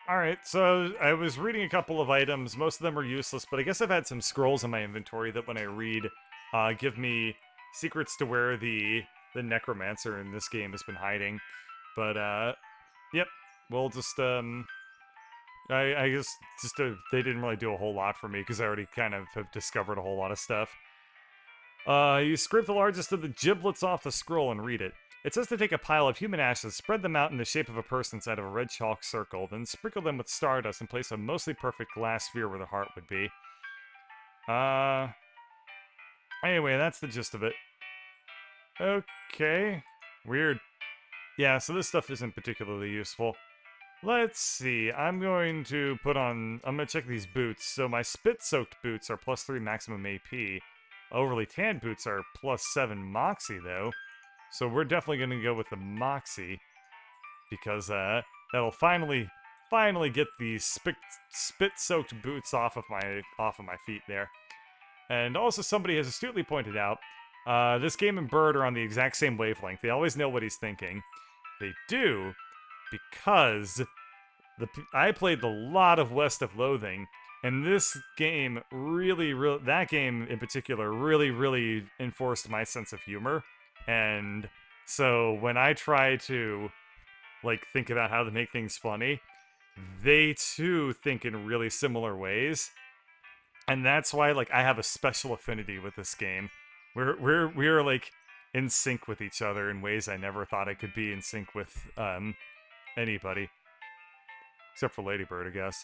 Alright, so I was reading a couple of items. Most of them are useless, but I guess I've had some scrolls in my inventory that when I read, give me secrets to where the necromancer in this game has been hiding. But, yep, we'll just, I guess just, they didn't really do a whole lot for me, because I already kind of have discovered a whole lot of stuff. You scrape the largest of the giblets off the scroll and read it. It says to take a pile of human ashes, spread them out in the shape of a person inside of a red chalk circle, then sprinkle them with stardust and place a mostly perfect glass sphere where the heart would be. Anyway, that's the gist of it. Okay. Weird. Yeah, so this stuff isn't particularly useful. Let's see, I'm going to check these boots. So my spit-soaked boots are +3 maximum AP. Overly tanned boots are +7 Moxie, though. So we're definitely going to go with the Moxie, because that'll finally get these spit-soaked boots off of my feet there. And also, somebody has astutely pointed out, this game and Bird are on the exact same wavelength. They always know what he's thinking. They do, because I played a lot of West of Loathing, and this game that game in particular really enforced my sense of humor. And so when I try to, like, think about how to make things funny, they too think in really similar ways. And that's why, like, I have a special affinity with this game. We're like in sync with each other in ways I never thought I could be in sync with anybody. Except for Ladybird, I guess.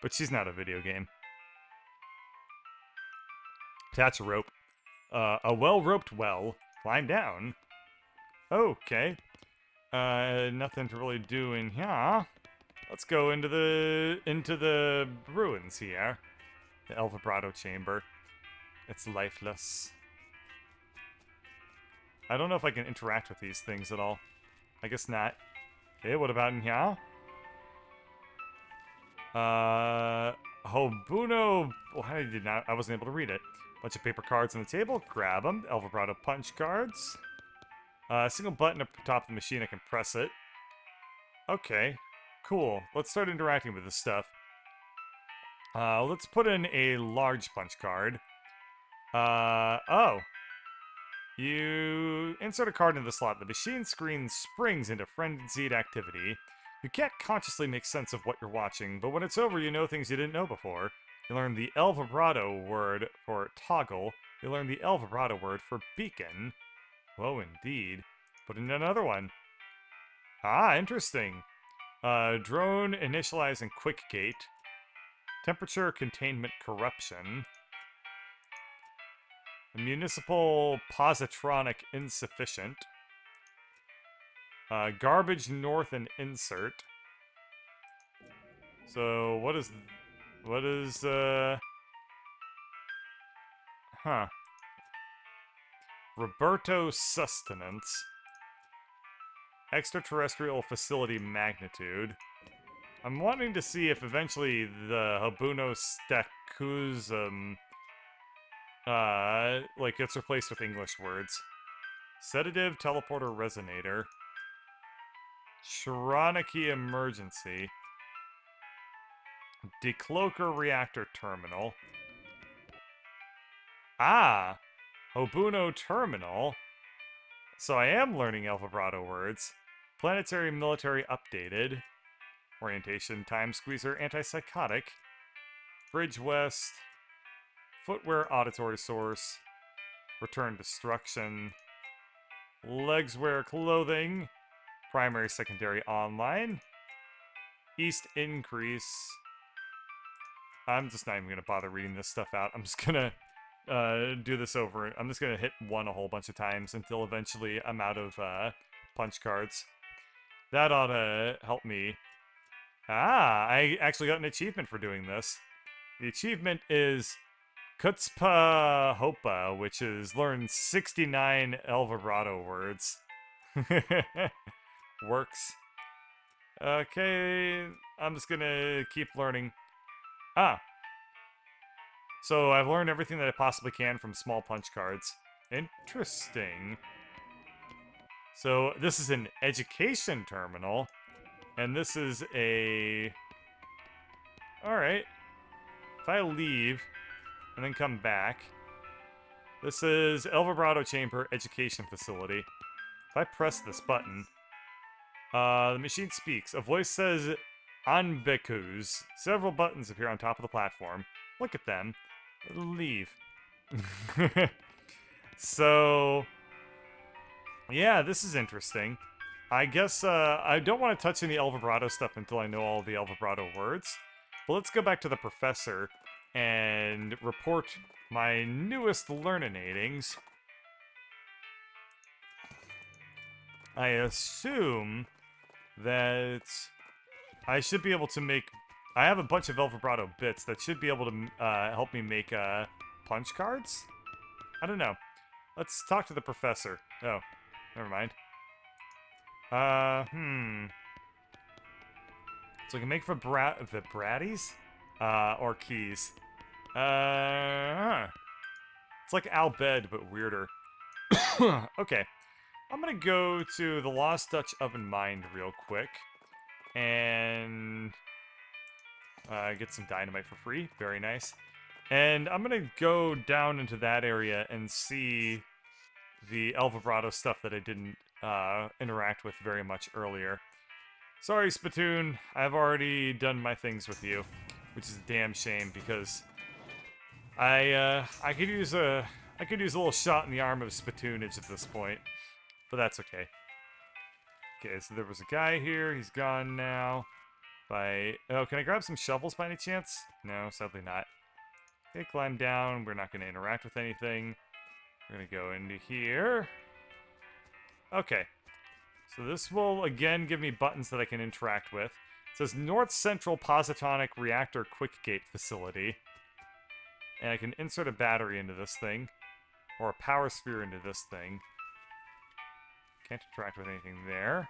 But she's not a video game. Attach a rope. A well-roped well. Climb down. Okay. Nothing to really do in here. Let's go into the ruins here. The El Vibrato chamber. It's lifeless. I don't know if I can interact with these things at all. I guess not. Okay, what about in here? Hobuno... Well, I wasn't able to read it. Bunch of paper cards on the table. Grab them. El Vibrato punch cards. Single button up top of the machine. I can press it. Okay. Cool. Let's start interacting with this stuff. Let's put in a large punch card. Oh. You insert a card into the slot. The machine screen springs into frenzied activity. You can't consciously make sense of what you're watching, but when it's over, you know things you didn't know before. You learn the El Vibrato word for toggle. You learn the El Vibrato word for beacon. Whoa, indeed. Put in another one. Ah, interesting. Drone initialize and quick gate. Temperature containment corruption. Municipal positronic insufficient. Garbage north and insert. So what is Roberto sustenance. Extraterrestrial facility magnitude. I'm wanting to see if eventually the Habuno Stacuz, like, gets replaced with English words. Sedative, teleporter, resonator. Sharoniki emergency. Decloaker reactor terminal. Ah! Hobuno terminal. So I am learning El Vibrato words. Planetary military updated. Orientation, time squeezer, antipsychotic. Bridge west. Footwear auditory source. Return destruction. Legs wear clothing. Primary, secondary, online. East increase. I'm just not even going to bother reading this stuff out. I'm just going to do this over. I'm just going to hit 1 a whole bunch of times until eventually I'm out of punch cards. That ought to help me. Ah, I actually got an achievement for doing this. The achievement is Kutzpa Hopa, which is learn 69 El Vibrato words. Works. Okay, I'm just gonna keep learning. Ah. So I've learned everything that I possibly can from small punch cards. Interesting. So this is an education terminal. And this is a... Alright. If I leave and then come back... This is El Vibrato Chamber Education Facility. If I press this button... the machine speaks. A voice says, Anbekus. Several buttons appear on top of the platform. Look at them. Leave. So... Yeah, this is interesting. I guess, I don't want to touch any El Vibrato stuff until I know all the El Vibrato words. But let's go back to the professor and report my newest Learninatings. I assume that I should be able to make... I have a bunch of El Vibrato bits that should be able to help me make punch cards? I don't know. Let's talk to the professor. Oh, never mind. So I can make vibratis? Or keys. It's like Al Bed, but weirder. Okay. I'm gonna go to the Lost Dutch Oven Mine real quick. And... get some dynamite for free. Very nice. And I'm gonna go down into that area and see the El Vibrato stuff that I didn't interact with very much earlier. Sorry, Spittoon. I've already done my things with you, which is a damn shame because I could use a little shot in the arm of Spittoonage at this point, but that's okay. Okay, so there was a guy here. He's gone now. Oh, can I grab some shovels by any chance? No, sadly not. Okay, climb down. We're not going to interact with anything. We're going to go into here. Okay. So this will, again, give me buttons that I can interact with. It says North Central Positonic Reactor Quick Gate Facility. And I can insert a battery into this thing. Or a power sphere into this thing. Can't interact with anything there.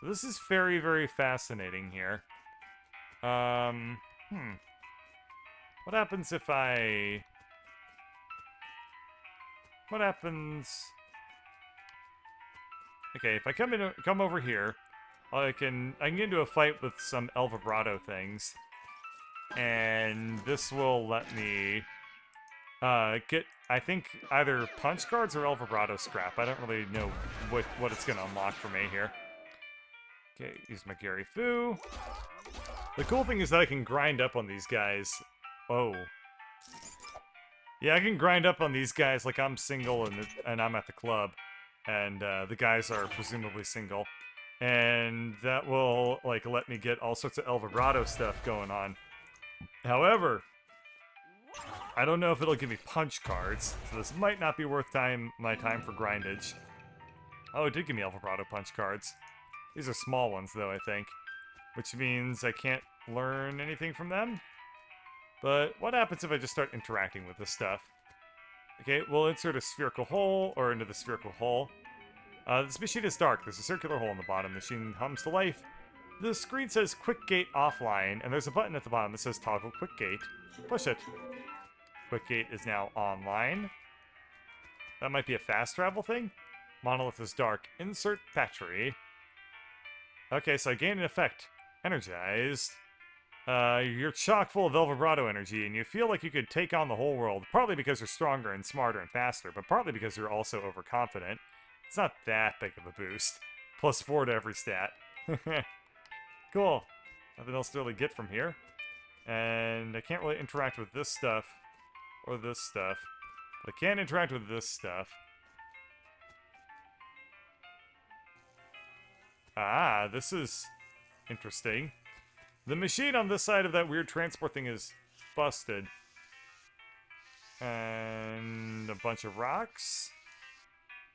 So this is very, very fascinating here. What happens if I... What happens... Okay, if I come over here, I can get into a fight with some El Vibrato things. And this will let me get, I think, either punch cards or El Vibrato scrap. I don't really know what it's going to unlock for me here. Okay, use my Gary Fu. The cool thing is that I can grind up on these guys. Oh. Yeah, I can grind up on these guys like I'm single and I'm at the club. And the guys are presumably single. And that will, like, let me get all sorts of El Vibrato stuff going on. However, I don't know if it'll give me punch cards, so this might not be worth my time for grindage. Oh, it did give me El Vibrato punch cards. These are small ones, though, I think. Which means I can't learn anything from them. But what happens if I just start interacting with this stuff? Okay, we'll insert a spherical hole, or into the spherical hole. This machine is dark. There's a circular hole in the bottom. The machine hums to life. The screen says Quick Gate Offline, and there's a button at the bottom that says Toggle Quick Gate. Push it. Quick Gate is now online. That might be a fast travel thing. Monolith is dark. Insert battery. Okay, so I gain an effect. Energized. You're chock full of El Vibrato energy, and you feel like you could take on the whole world, partly because you're stronger and smarter and faster, but partly because you're also overconfident. It's not that big of a boost. +4 to every stat. Cool. Nothing else to really get from here. And I can't really interact with this stuff, or this stuff. But I can interact with this stuff. Ah, this is interesting. The machine on this side of that weird transport thing is busted. And a bunch of rocks.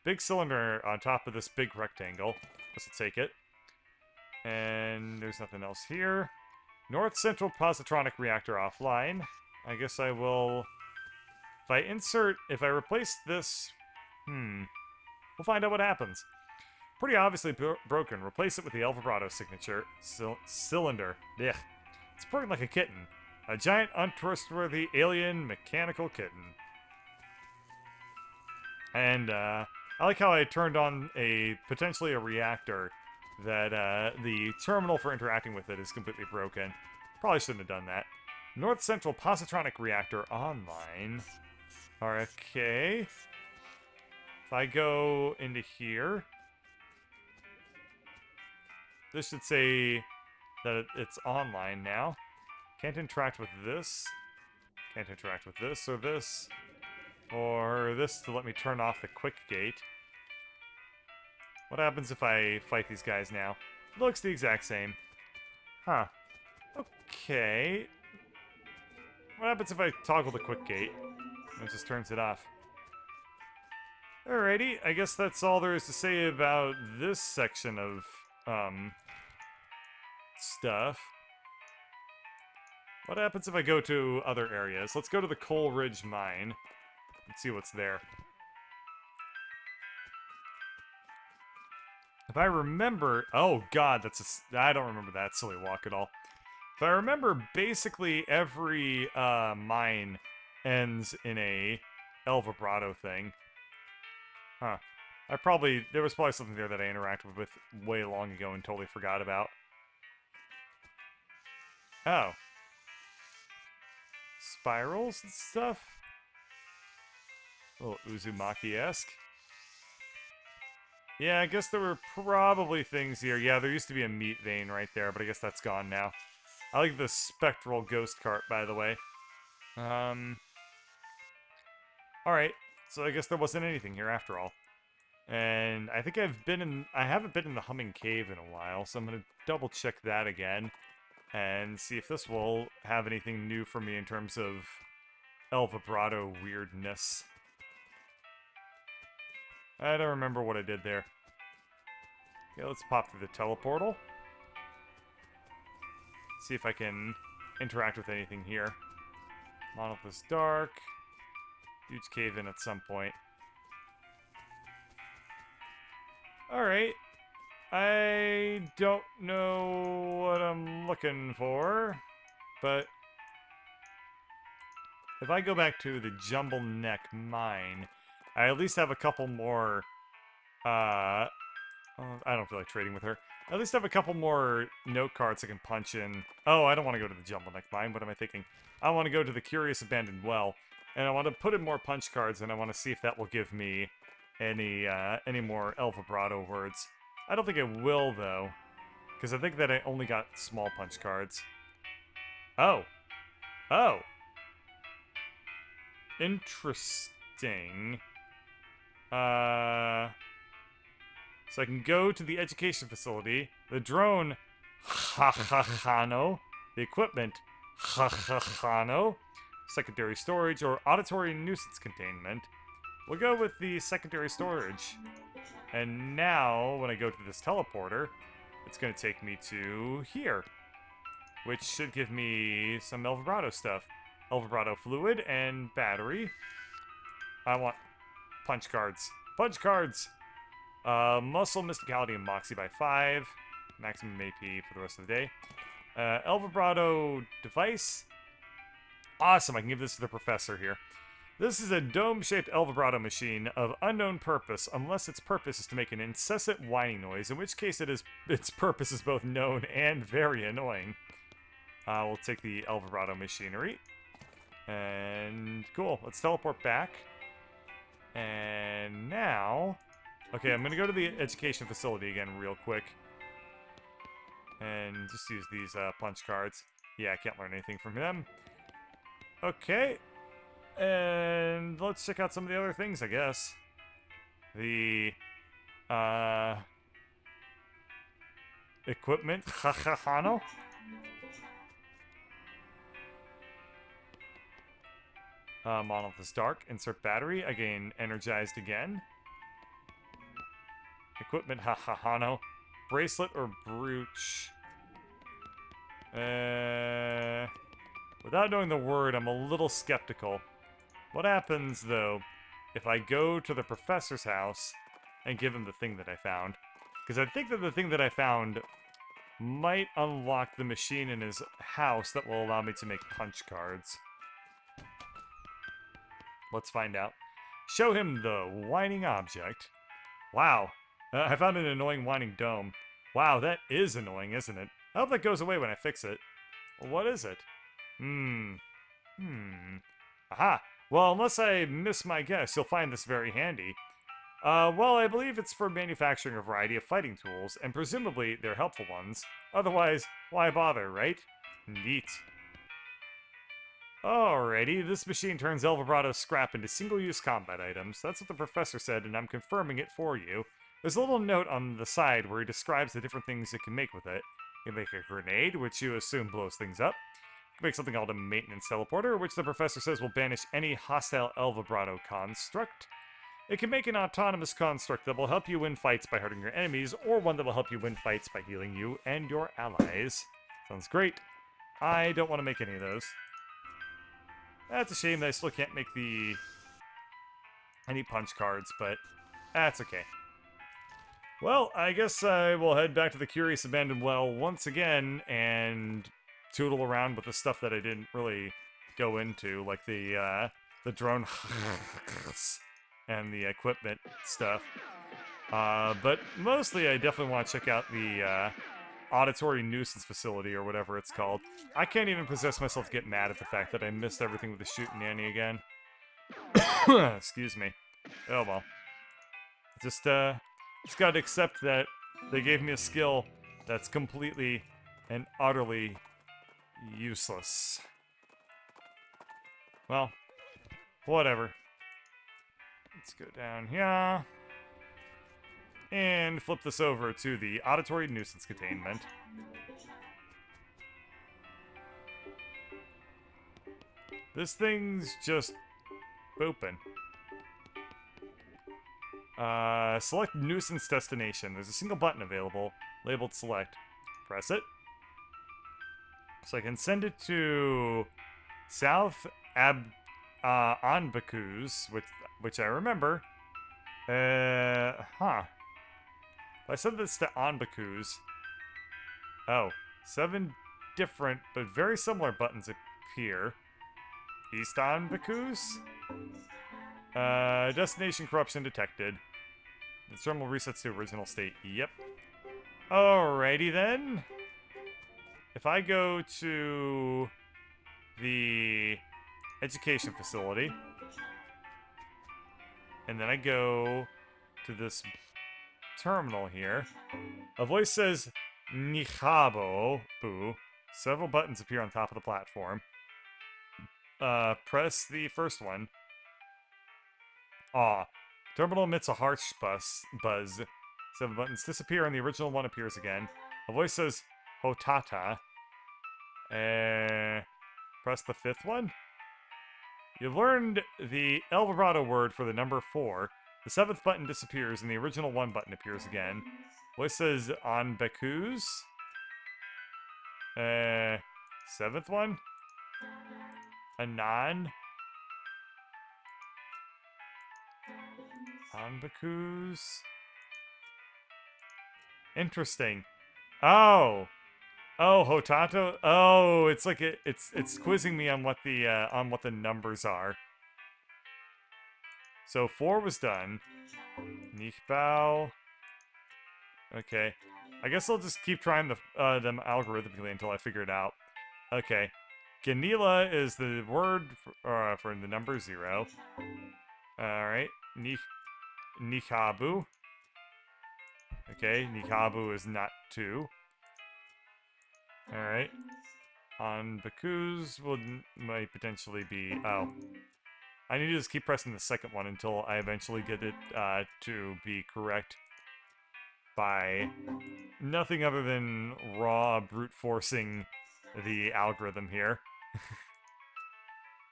Big cylinder on top of this big rectangle. Let's take it. And there's nothing else here. North Central Positronic Reactor offline. I guess I will... If I replace this... We'll find out what happens. Pretty obviously broken. Replace it with the El Vibrato signature cylinder. Yeah. It's broken like a kitten. A giant, untrustworthy, alien, mechanical kitten. And, I like how I turned on potentially a reactor that the terminal for interacting with it is completely broken. Probably shouldn't have done that. North Central Positronic Reactor online. Okay. If I go into here, this should say that it's online now. Can't interact with this. Can't interact with this or this. Or this to let me turn off the quick gate. What happens if I fight these guys now? Looks the exact same. Huh. Okay. What happens if I toggle the quick gate? It just turns it off. Alrighty, I guess that's all there is to say about this section of, stuff. What happens if I go to other areas? Let's go to the Coal Ridge Mine. Let's see what's there. If I remember... Oh, God, I don't remember that silly walk at all. If I remember, basically every mine ends in a El Vibrato thing. Huh. There was probably something there that I interacted with way long ago and totally forgot about. Oh. Spirals and stuff? A little Uzumaki-esque. Yeah, I guess there were probably things here. Yeah, there used to be a meat vein right there, but I guess that's gone now. I like the spectral ghost cart, by the way. Alright, so I guess there wasn't anything here after all. And I think I haven't been in the Humming Cave in a while, so I'm gonna double check that again. And see if this will have anything new for me in terms of El Vibrato weirdness. I don't remember what I did there. Okay, let's pop through the teleportal. See if I can interact with anything here. Monolith is dark. Huge cave in at some point. Alright. I don't know what I'm looking for, but if I go back to the Jumble Neck Mine, I at least have a couple more, I don't feel like trading with her. I at least have a couple more note cards I can punch in. Oh, I don't want to go to the Jumble Neck Mine. What am I thinking? I want to go to the Curious Abandoned Well, and I want to put in more punch cards, and I want to see if that will give me any more El Vibrato words. I don't think it will, though, because I think that I only got small punch cards. Oh. Oh. Interesting. So I can go to the education facility, the drone, ha-ha-hano, the equipment, ha-ha-hano, secondary storage, or auditory nuisance containment. We'll go with the secondary storage. And now, when I go to this teleporter, it's going to take me to here, which should give me some El Vibrato stuff. El Vibrato fluid and battery. I want punch cards. Punch cards! Muscle, Mysticality, and Moxie by 5. Maximum AP for the rest of the day. El Vibrato device. Awesome, I can give this to the professor here. This is a dome-shaped El Vibrato machine of unknown purpose, unless its purpose is to make an incessant whining noise, in which case its purpose is both known and very annoying. We'll take the El Vibrato machinery. And cool, let's teleport back. And now... Okay, I'm gonna go to the education facility again real quick. And just use these punch cards. Yeah, I can't learn anything from them. Okay. And let's check out some of the other things, I guess. The equipment, Hano. Monolith is dark. Insert battery. I gain energized again. Equipment, Hano. Bracelet or brooch. Without knowing the word, I'm a little skeptical. What happens, though, if I go to the professor's house and give him the thing that I found? Because I think that the thing that I found might unlock the machine in his house that will allow me to make punch cards. Let's find out. Show him the whining object. Wow. I found an annoying whining dome. Wow, that is annoying, isn't it? I hope that goes away when I fix it. Well, what is it? Aha. Well, unless I miss my guess, you'll find this very handy. Well, I believe it's for manufacturing a variety of fighting tools, and presumably they're helpful ones. Otherwise, why bother, right? Neat. Alrighty, this machine turns El Vibrato scrap into single-use combat items. That's what the professor said, and I'm confirming it for you. There's a little note on the side where he describes the different things it can make with it. You can make a grenade, which you assume blows things up. You can make something called a maintenance teleporter, which the professor says will banish any hostile El Vibrato construct. It can make an autonomous construct that will help you win fights by hurting your enemies, or one that will help you win fights by healing you and your allies. Sounds great. I don't want to make any of those. That's a shame that I still can't make any punch cards, but that's okay. Well, I guess I will head back to the Curious Abandoned Well once again and tootle around with the stuff that I didn't really go into, like the drone and the equipment stuff. But mostly I definitely want to check out the auditory nuisance facility or whatever it's called. I can't even possess myself to get mad at the fact that I missed everything with the shooting nanny again. Excuse me. Oh well. Just gotta accept that they gave me a skill that's completely and utterly useless. Well, whatever. Let's go down here. And flip this over to the auditory nuisance containment. This thing's just booping. Select nuisance destination. There's a single button available, labeled select. Press it. So I can send it to South Anbacus, which I remember. If I send this to Anbacus, 7 different but very similar buttons appear. East Anbacus? Destination corruption detected. The terminal resets to original state. Yep. Alrighty then. If I go to the education facility, and then I go to this terminal here, a voice says, Nihabo, boo. Several buttons appear on top of the platform. Press the first one. Terminal emits a harsh buzz. 7 buttons disappear and the original one appears again. A voice says, Hotata. Press the 5th one. You've learned the El Vibrato word for the number 4. The 7th button disappears and the original 1 button appears again. Voice says, on Becus. 7th one. Anon. On Becus. Interesting. Oh, Hotato. Oh, it's like it's quizzing me on what the numbers are. So 4 was done. Nichbao. Okay. I guess I'll just keep trying them algorithmically until I figure it out. Okay. Ganila is the word for the number 0. Alright. Nikabu. Okay, Nikabu is not 2. Alright. On Bakuz might potentially be... Oh. I need to just keep pressing the second one until I eventually get it to be correct by nothing other than raw brute forcing the algorithm here.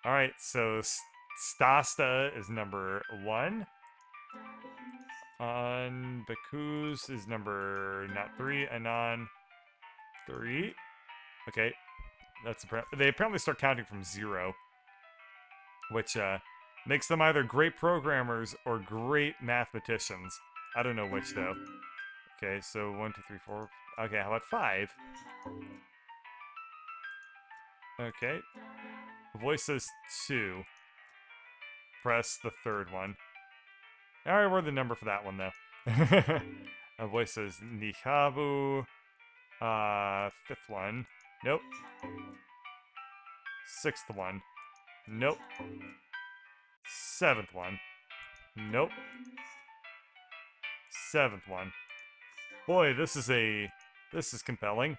Alright, so Stasta is number 1. On Bakuz is number not 3, and on 3. Okay, that's they apparently start counting from 0, which makes them either great programmers or great mathematicians. I don't know which though. Okay, so 1, 2, 3, 4. Okay, how about 5? Okay, the voice says 2. Press the 3rd one. I already wrote the number for that one, though. A voice says Nihabu. Fifth one. Nope. Sixth one. Nope. Seventh one. Nope. Seventh one. Boy, this is compelling.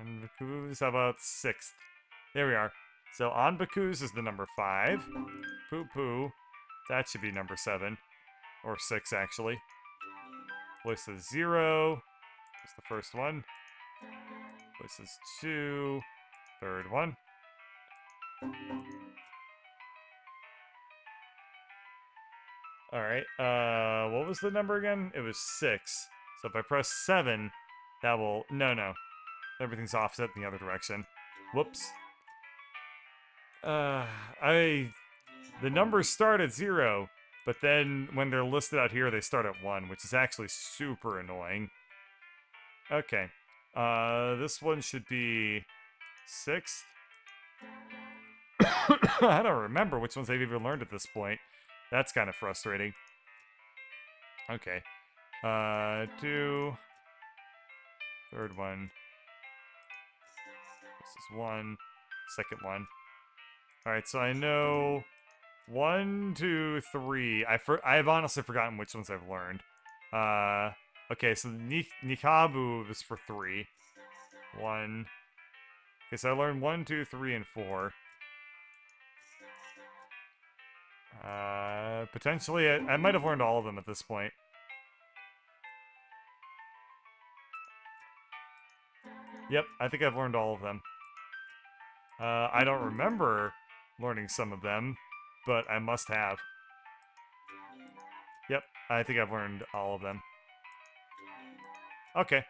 On Bakuz, how about sixth? There we are. So on Bakuz is the number 5. Poo Poo, that should be number 7. Or 6, actually. Voice is 0. That's the first one. Voice is 2. Third one. Alright, what was the number again? It was 6. So if I press 7, that will... No. Everything's offset in the other direction. Whoops. The numbers start at 0, but then when they're listed out here, they start at 1, which is actually super annoying. Okay. This one should be 6th. I don't remember which ones I've even learned at this point. That's kind of frustrating. Okay. 2. Third one. This is 1. Second one. Alright, so I know 1, 2, 3. I've honestly forgotten which ones I've learned. Okay, so Nikabu is for 3. 1. Okay, so I learned 1, 2, 3, and 4. Potentially, I might have learned all of them at this point. Yep, I think I've learned all of them. I don't remember learning some of them, but I must have. Yep, I think I've learned all of them. Okay.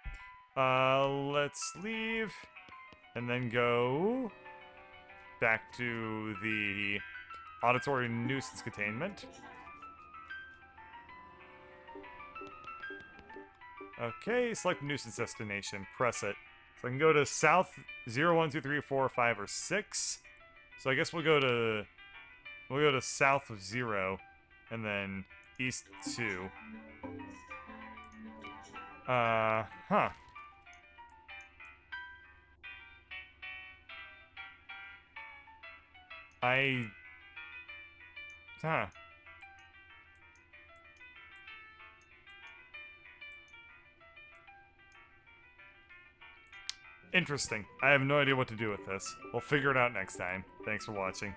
Let's leave, and then go back to the auditory nuisance containment. Okay, select nuisance destination. Press it. So I can go to south 0, 1, 2, 3, 4, 5, or 6. So I guess we'll go to south of 0, and then east 2. Huh. Huh. Interesting. I have no idea what to do with this. We'll figure it out next time. Thanks for watching.